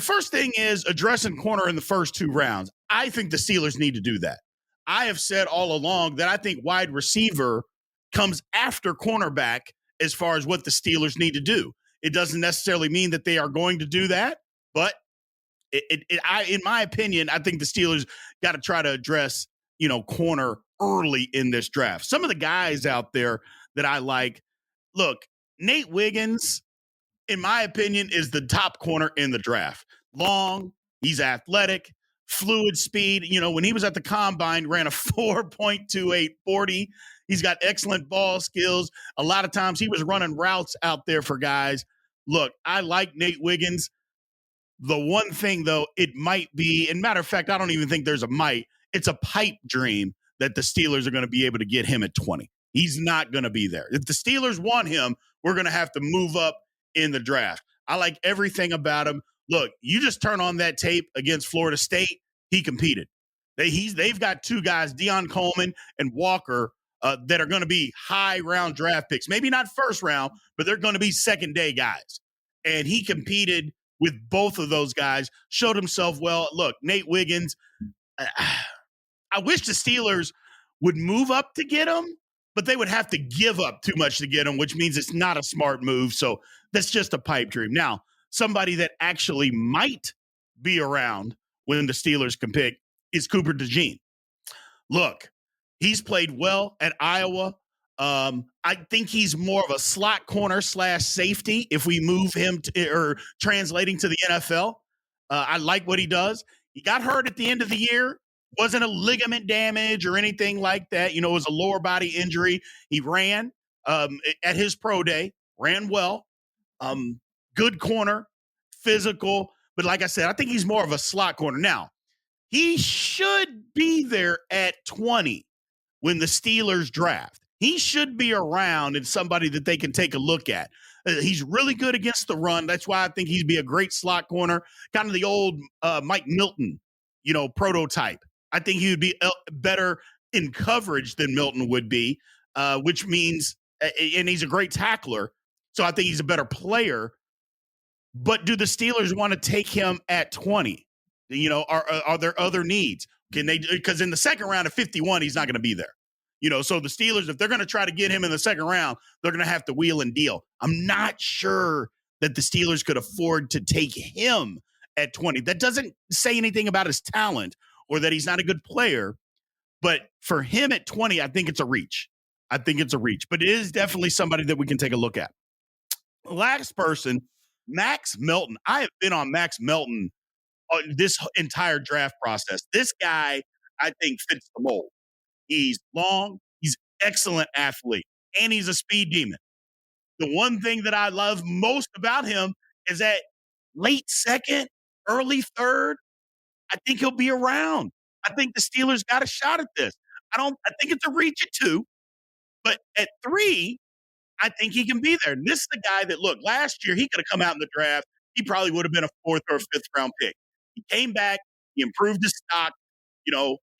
First thing is addressing corner in the first 2 rounds. I think the Steelers need to do that. I have said all along that I think wide receiver comes after cornerback as far as what the Steelers need to do. It doesn't necessarily mean that they are going to do that, but in my opinion, I think the Steelers got to try to address, corner early in this draft. Some of the guys out there that I like, look, Nate Wiggins, in my opinion, is the top corner in the draft. Long, he's athletic, fluid speed. When he was at the combine, ran a 4.2840. He's got excellent ball skills. A lot of times he was running routes out there for guys. Look, I like Nate Wiggins. The one thing, though, it might be, and matter of fact, I don't even think there's a might. It's a pipe dream that the Steelers are going to be able to get him at 20. He's not going to be there. If the Steelers want him, we're going to have to move up in the draft. I like everything about him. Look, you just turn on that tape against Florida State. He competed. They've got 2 guys, Deion Coleman and Walker, that are going to be high round draft picks. Maybe not first round, but they're going to be second day guys. And he competed with both of those guys, showed himself well. Look, Nate Wiggins, I wish the Steelers would move up to get him, but they would have to give up too much to get him, which means it's not a smart move. So that's just a pipe dream. Now, somebody that actually might be around when the Steelers can pick is Cooper DeJean. Look, he's played well at Iowa. I think he's more of a slot corner / safety if we move him or translating to the NFL. I like what he does. He got hurt at the end of the year. Wasn't a ligament damage or anything like that. It was a lower body injury. He ran at his pro day, ran well. Good corner, physical. But like I said, I think he's more of a slot corner. Now, he should be there at 20 when the Steelers draft. He should be around and somebody that they can take a look at. He's really good against the run. That's why I think he'd be a great slot corner, kind of the old Mike Milton, prototype. I think he would be better in coverage than Milton would be, which means, and he's a great tackler. So I think he's a better player. But do the Steelers want to take him at 20? Are there other needs? Can they? Because in the second round at 51, he's not going to be there. So the Steelers, if they're going to try to get him in the second round, they're going to have to wheel and deal. I'm not sure that the Steelers could afford to take him at 20. That doesn't say anything about his talent or that he's not a good player. But for him at 20, I think it's a reach. But it is definitely somebody that we can take a look at. Last person, Max Melton. I have been on Max Melton this entire draft process. This guy, I think, fits the mold. He's long, he's excellent athlete, and he's a speed demon. The one thing that I love most about him is that late second, early third, I think he'll be around. I think the Steelers got a shot at this. I think it's a reach at 2, but at 3, I think he can be there. And this is the guy that, look, last year he could have come out in the draft. He probably would have been a 4th or 5th round pick. He came back, he improved his stock,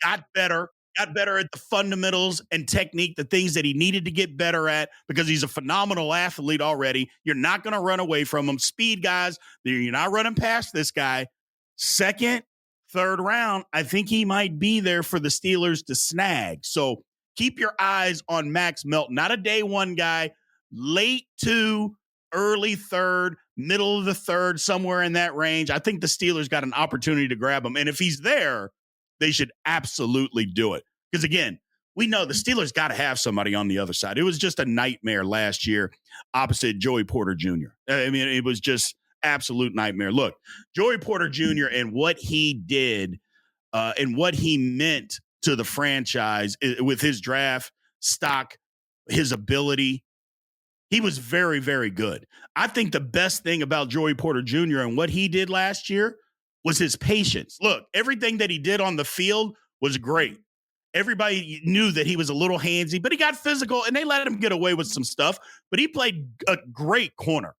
got better at the fundamentals and technique, the things that he needed to get better at, because he's a phenomenal athlete already. You're not going to run away from him. Speed guys, you're not running past this guy. 2nd, 3rd round, I think he might be there for the Steelers to snag. So keep your eyes on Max Melton. Not a day 1 guy, late 2, early 3rd, middle of the 3rd, somewhere in that range. I think the Steelers got an opportunity to grab him. And if he's there, they should absolutely do it. Because, again, we know the Steelers got to have somebody on the other side. It was just a nightmare last year opposite Joey Porter Jr. I mean, it was just absolute nightmare. Look, Joey Porter Jr. and what he did and what he meant to the franchise with his draft stock, his ability, he was very, very good. I think the best thing about Joey Porter Jr. and what he did last year was his patience. Look, everything that he did on the field was great. Everybody knew that he was a little handsy, but he got physical, and they let him get away with some stuff. But he played a great corner.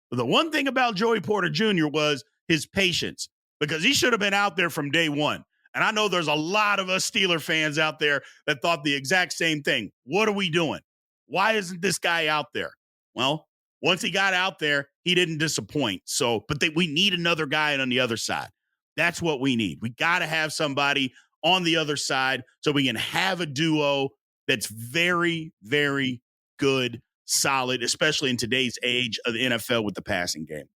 But the one thing about Joey Porter Jr. was his patience, because he should have been out there from day 1. And I know there's a lot of us Steeler fans out there that thought the exact same thing. What are we doing? Why isn't this guy out there? Well, Once he got out there, he didn't disappoint. So, but we need another guy on the other side. That's what we need. We got to have somebody on the other side so we can have a duo that's very, very good, solid, especially in today's age of the NFL with the passing game.